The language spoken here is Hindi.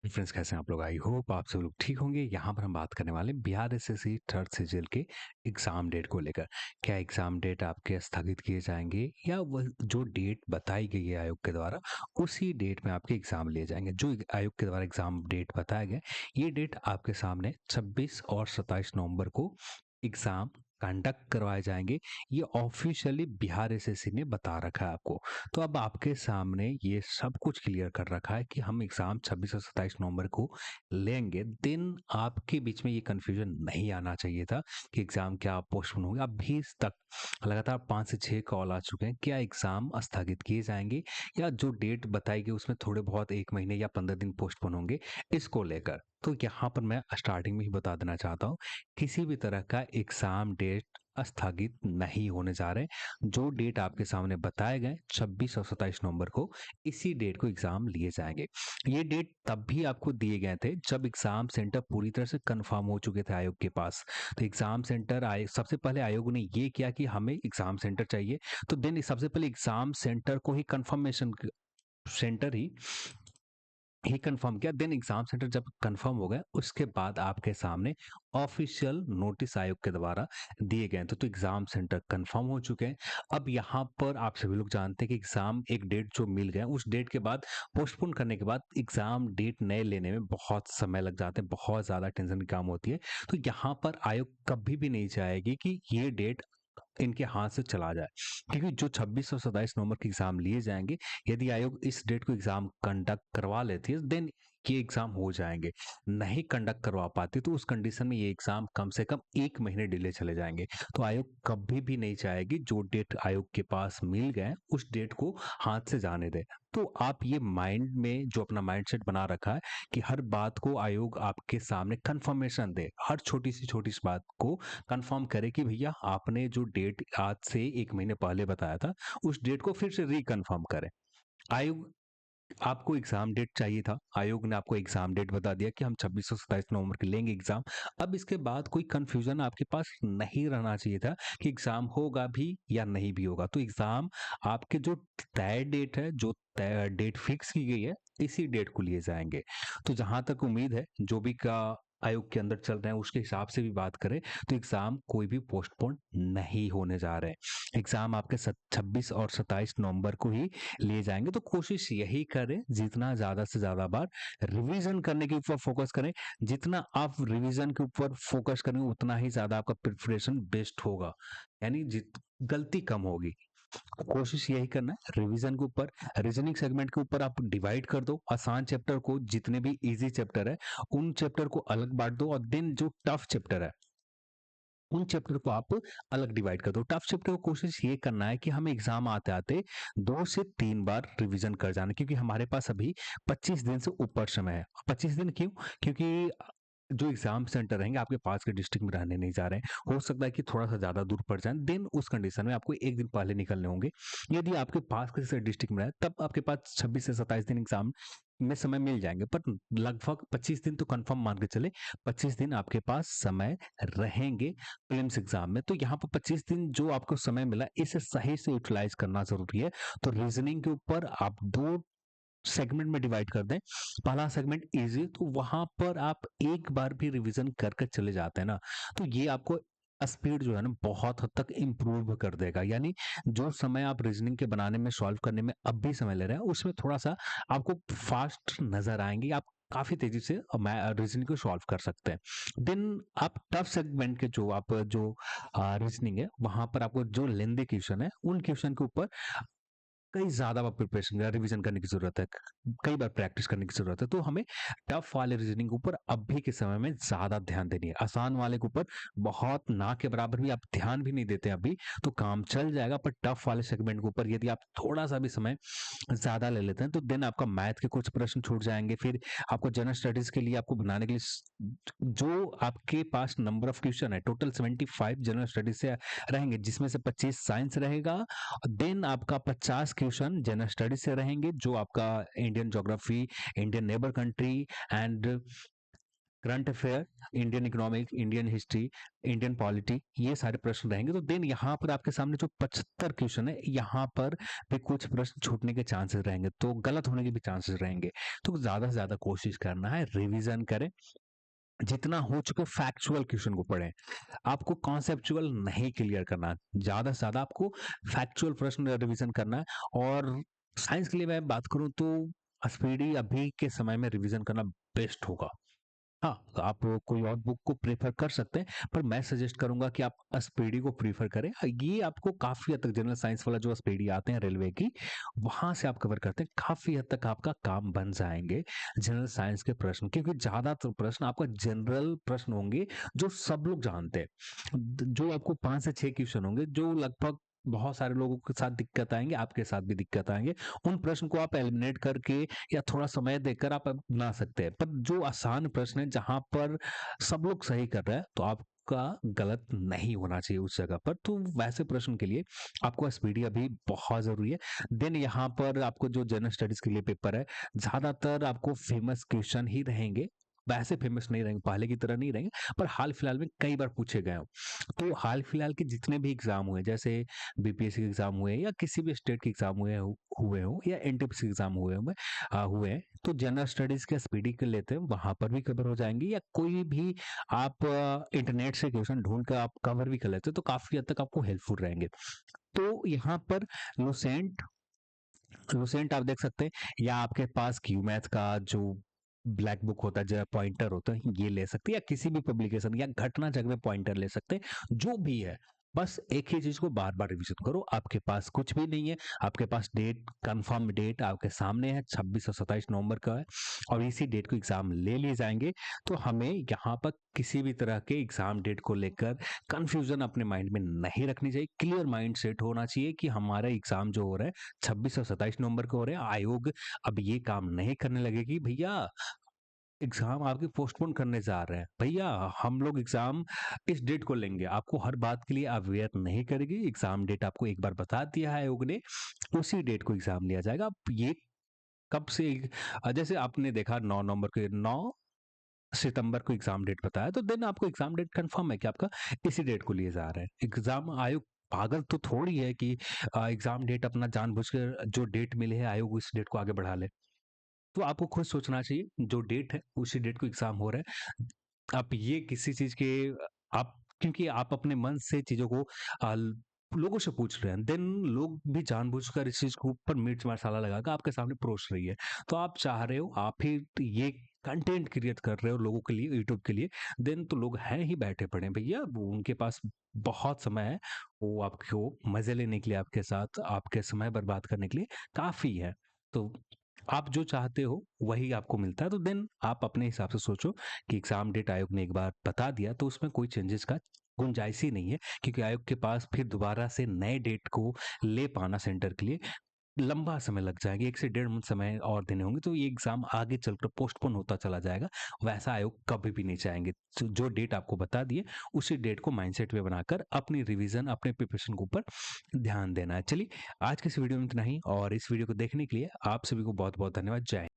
फ्रेंड्स, कैसे हैं आप लोग? आई होप आप सब लोग ठीक होंगे। यहाँ पर हम बात करने वाले हैं बिहार एसएससी थर्ड सीजल के एग्जाम डेट को लेकर। क्या एग्जाम डेट आपके स्थगित किए जाएंगे या वह जो डेट बताई गई है आयोग के द्वारा उसी डेट में आपके एग्जाम लिए जाएंगे? जो आयोग के द्वारा एग्जाम डेट बताया गया, ये डेट आपके सामने 26 और 27 नवंबर को एग्जाम कंडक्ट करवाए जाएंगे। ये ऑफिशियली बिहार एसएससी ने बता रखा है आपको। तो अब आपके सामने ये सब कुछ क्लियर कर रखा है कि हम एग्जाम 26 और 27 नवंबर को लेंगे। देन आपके बीच में ये कंफ्यूजन नहीं आना चाहिए था कि एग्जाम क्या पोस्टपोन होंगे। अभी तक लगातार 5 से 6 कॉल आ चुके हैं, क्या एग्जाम स्थगित किए जाएंगे या जो डेट बताई गई उसमें थोड़े बहुत 1 महीने या 15 दिन पोस्टपोन होंगे, इसको लेकर। तो यहाँ पर मैं स्टार्टिंग में ही बता देना चाहता हूँ, किसी भी तरह का एग्जाम डेट स्थगित नहीं होने जा रहे। जो डेट आपके सामने बताए गए 26 और 27 नवंबर को, इसी डेट को एग्जाम लिए जाएंगे। ये डेट तब भी आपको दिए गए थे जब एग्जाम सेंटर पूरी तरह से कंफर्म हो चुके थे आयोग के पास। तो एग्जाम सेंटर आए, सबसे पहले आयोग ने ये किया कि हमें एग्जाम सेंटर चाहिए, तो देन सबसे पहले एग्जाम सेंटर को ही कंफर्मेशन सेंटर ही कंफर्म किया। देन एग्जाम सेंटर जब कंफर्म हो गया, उसके बाद आपके सामने ऑफिशियल नोटिस आयोग के द्वारा दिए गए। तो एग्जाम सेंटर कंफर्म हो चुके हैं। अब यहाँ पर आप सभी लोग जानते हैं कि एग्जाम एक डेट जो मिल गया, उस डेट के बाद पोस्टपोन करने के बाद एग्जाम डेट नए लेने में बहुत समय लग जाते हैं, बहुत ज्यादा टेंशन की काम होती है। तो यहाँ पर आयोग कभी भी नहीं चाहेगी कि ये डेट इनके हाथ से चला जाए, क्योंकि जो 26 और 27 नवंबर के एग्जाम लिए जाएंगे, यदि आयोग इस डेट को एग्जाम कंडक्ट करवा लेती है, देन ये एग्जाम हो जाएंगे। नहीं कंडक्ट करवा पाती तो उस कंडीशन में ये एग्जाम कम से कम 1 महीने डिले चले जाएंगे। तो आयोग कभी भी नहीं चाहेगी जो डेट आयोग के पास मिल गए उस डेट को हाथ से जाने दे। तो आप ये माइंड में जो अपना माइंडसेट बना रखा है कि हर बात को आयोग आपके सामने कंफर्मेशन दे, हर छोटी सी बात को कंफर्म करे कि भैया आपने जो डेट आज से 1 महीने पहले बताया था, उस डेट को फिर से रिकन्फर्म करें। आयोग, आपको एग्जाम डेट चाहिए था, आयोग ने आपको एग्जाम डेट बता दिया कि हम 26 और 27 नवंबर के लेंगे एग्जाम। अब इसके बाद कोई कंफ्यूजन आपके पास नहीं रहना चाहिए था कि एग्जाम होगा भी या नहीं भी होगा। तो एग्जाम आपके जो तय डेट है, जो तय डेट फिक्स की गई है, इसी डेट को लिए जाएंगे। तो जहां तक उम्मीद है, जो भी का आयोग के अंदर चल रहे हैं उसके हिसाब से भी बात करें, तो एग्जाम कोई भी पोस्टपोन नहीं होने जा रहे हैं। एग्जाम आपके 26 और 27 नवंबर को ही लिए जाएंगे। तो कोशिश यही करें, जितना ज्यादा से ज्यादा बार रिवीजन करने के ऊपर फोकस करें। जितना आप रिवीजन के ऊपर फोकस करेंगे उतना ही ज्यादा आपका प्रिपरेशन बेस्ट होगा, यानी गलती कम होगी। कोशिश यही करना है, रिवीजन के ऊपर, रीजनिंग सेगमेंट के ऊपर आप डिवाइड कर दो। आसान चैप्टर को, जितने भी इजी चैप्टर है उन चैप्टर को अलग बांट दो, और देन जो टफ चैप्टर है उन चैप्टर को आप अलग डिवाइड कर दो। टफ चैप्टर को कोशिश ये करना है कि हमें एग्जाम आते आते 2 से 3 बार रिवीजन कर जाना, क्योंकि हमारे पास अभी 25 दिन से ऊपर समय है। 25 दिन क्यों? क्योंकि जो एग्जाम सेंटर रहेंगे आपके पास के डिस्ट्रिक्ट में रहने नहीं जा रहे हैं, हो सकता है कि थोड़ा सा ज्यादा दूर पड़ जाए। देन उस कंडीशन में आपको एक दिन पहले निकलने होंगे। यदि आपके पास किसी डिस्ट्रिक्ट में रहे, तब आपके पास 26 से 27 दिन एग्जाम में समय मिल जाएंगे, पर लगभग 25 दिन तो कंफर्म मान के चले, 25 दिन आपके पास समय रहेंगे प्रीलिम्स एग्जाम में। तो यहाँ पर 25 दिन जो आपको समय मिला, इसे सही से यूटिलाइज करना जरूरी है। तो रीजनिंग के ऊपर आप 2 सेगमेंट में डिवाइड कर दें। पहला सेगमेंट इजी, तो वहां पर आप एक बार भी रिवीजन करके चले जाते हैं ना, तो ये आपको स्पीड जो है ना बहुत हद तक इंप्रूव कर देगा। यानी जो समय आप रीजनिंग के बनाने में, सॉल्व करने में अब भी समय ले रहे हैं, उसमें थोड़ा सा आपको फास्ट नजर आएंगे। आप काफी तेजी से रीजनिंग को सॉल्व कर सकते हैं। देन आप टफ सेगमेंट के जो रीजनिंग है, वहां पर आपको जो लेंदी क्वेश्चन है, उन क्वेश्चन के ऊपर कई ज्यादा बार प्रिपरेशन या रिवीजन करने की जरूरत है, कई बार प्रैक्टिस करने की जरूरत है। तो हमें टफ वाले रीजनिंग के ऊपर अभी के समय में ज्यादा ध्यान देनी है। आसान वाले के ऊपर बहुत ना के बराबर भी आप ध्यान भी नहीं देते अभी, तो काम चल जाएगा। पर टफ वाले सेगमेंट के ऊपर यदि आप थोड़ा सा भी समय ज्यादा ले लेते हैं, तो देन आपका मैथ के कुछ प्रश्न छूट जाएंगे। फिर आपको जनरल स्टडीज के लिए आपको बनाने के लिए जो आपके पास नंबर ऑफ क्वेश्चन है, टोटल 75 जनरल स्टडीज से रहेंगे, जिसमें से 25 साइंस रहेगा। देन आपका 50 क्वेश्चन जनरल स्टडीज से रहेंगे, जो आपका Indian geography, Indian neighbour country and current affair, Indian economic, Indian history, Indian polity, ये सारे प्रश्न रहेंगे। तो देन यहाँ पर आपके सामने जो 75 क्वेश्चन है, यहाँ पर भी कुछ प्रश्न छूटने के चांसेस रहेंगे, तो गलत होने के भी चांसेस रहेंगे। तो ज्यादा से ज्यादा कोशिश करना है, रिवीजन करें, जितना हो चुके फैक्चुअल क्वेश्चन को पढ़ें। आपको कॉन्सेप्चुअल नहीं क्लियर करना, ज्यादा से ज्यादा आपको फैक्चुअल प्रश्न रिवीजन करना है। और साइंस के लिए मैं बात करूं तो स्पीडी अभी के समय में रिवीजन करना बेस्ट होगा। हाँ, तो आप कोई और बुक को प्रेफर कर सकते हैं, पर मैं सजेस्ट करूंगा कि आप स्पीडी को प्रेफर करें। ये आपको काफी हद तक जनरल साइंस वाला जो स्पीडी आते हैं रेलवे की, वहां से आप कवर करते हैं, काफी हद तक आपका काम बन जाएंगे जनरल साइंस के प्रश्न, क्योंकि ज्यादातर प्रश्न आपका जनरल प्रश्न होंगे जो सब लोग जानते हैं। जो आपको 5 से 6 क्वेश्चन होंगे जो लगभग बहुत सारे लोगों के साथ दिक्कत आएंगे, आपके साथ भी दिक्कत आएंगे। उन प्रश्न को आप एलिमिनेट करके या थोड़ा समय देकर आप बना सकते हैं। पर जो आसान प्रश्न है जहां पर सब लोग सही कर रहे हैं, तो आपका गलत नहीं होना चाहिए उस जगह पर। तो वैसे प्रश्न के लिए आपको स्पीडी अभी बहुत जरूरी है। देन यहाँ पर आपको जो जनरल स्टडीज के लिए पेपर है, ज्यादातर आपको फेमस क्वेश्चन ही रहेंगे, वैसे फेमस नहीं रहेंगे, पहले की तरह नहीं रहेंगे, पर हाल फिलहाल में कई बार पूछे गए हो। तो हाल फिलहाल के जितने भी एग्जाम हुए, जैसे बीपीएससी के एग्जाम हुए या किसी भी स्टेट के एग्जाम हुए हो या एनटीपीसी एग्जाम हुए हैं, तो जनरल स्टडीज के स्पीडी के लेते हैं, वहां पर भी कवर हो जाएंगे। या कोई भी आप इंटरनेट से क्वेश्चन ढूंढ कर आप कवर भी कर लेते हैं, तो काफी हद तक आपको हेल्पफुल रहेंगे। तो यहाँ पर लुसेंट लुसेंट आप देख सकते हैं, या आपके पास क्यू मैथ का जो ब्लैक बुक होता है, जो पॉइंटर होता है, ये ले सकते हैं, या किसी भी पब्लिकेशन या घटना जग में पॉइंटर ले सकते हैं, जो भी है। बस एक ही चीज को बार बार रिविजन करो। आपके पास कुछ भी नहीं है, आपके पास डेट, कंफर्म डेट आपके सामने है, 26 और 27 नवंबर का है, और इसी डेट को एग्जाम ले लिए जाएंगे। तो हमें यहाँ पर किसी भी तरह के एग्जाम डेट को लेकर कंफ्यूजन अपने माइंड में नहीं रखनी चाहिए। क्लियर माइंड सेट होना चाहिए कि हमारा एग्जाम जो हो रहा है 26 और 27 नवंबर को हो रहे हैं। आयोग अब ये काम नहीं करने लगेगी, भैया एग्जाम आपके पोस्टपोन करने जा रहे हैं, भैया हम लोग एग्जाम इस डेट को लेंगे, आपको हर बात के लिए अवेयर नहीं करेगी। एग्जाम डेट आपको एक बार बता दिया है आयोग ने, उसी डेट को एग्जाम लिया जाएगा। अब ये कब से, जैसे आपने देखा 9 नवंबर के 9 सितंबर को एग्जाम डेट बताया, तो देन आपको एग्जाम डेट कंफर्म है कि आपका इसी डेट को लिए जा रहे हैं। एग्जाम आयोग पागल तो थोड़ी है कि एग्जाम डेट अपना जानबूझकर जो डेट मिले है आयोग उस डेट को आगे बढ़ा ले। तो आपको खुद सोचना चाहिए, जो डेट है उसी डेट को एग्जाम हो रहा है। आप ये किसी चीज के आप क्योंकि आप अपने मन से चीजों को आ, लोगों से पूछ रहे हैं, देन लोग भी जानबूझकर इस चीज के ऊपर मिर्च मसाला लगाकर आपके सामने परोस रही है। तो आप चाह रहे हो, आप ही ये कंटेंट क्रिएट कर रहे हो लोगों के लिए, यूट्यूब के लिए, देन तो लोग हैं ही बैठे पड़े हैं भैया, वो उनके पास बहुत समय है, वो आपको मजे लेने के लिए, आपके साथ आपके समय बर्बाद करने के लिए काफी है। तो आप जो चाहते हो वही आपको मिलता है। तो देन आप अपने हिसाब से सोचो कि एग्जाम डेट आयोग ने एक बार बता दिया तो उसमें कोई चेंजेस का गुंजाइश ही नहीं है, क्योंकि आयोग के पास फिर दोबारा से नए डेट को ले पाना सेंटर के लिए लंबा समय लग जाएगा, 1 से 1.5 मंथ समय और देने होंगे, तो ये एग्जाम आगे चलकर पोस्टपोन होता चला जाएगा। वैसा आयोग कभी भी नहीं चाहेंगे। तो जो डेट आपको बता दिए उसी डेट को माइंडसेट में बनाकर अपनी रिवीजन, अपने प्रिपरेशन के ऊपर ध्यान देना है। चलिए, आज के इस वीडियो में इतना ही, और इस वीडियो को देखने के लिए आप सभी को बहुत बहुत धन्यवाद। जय हिंद।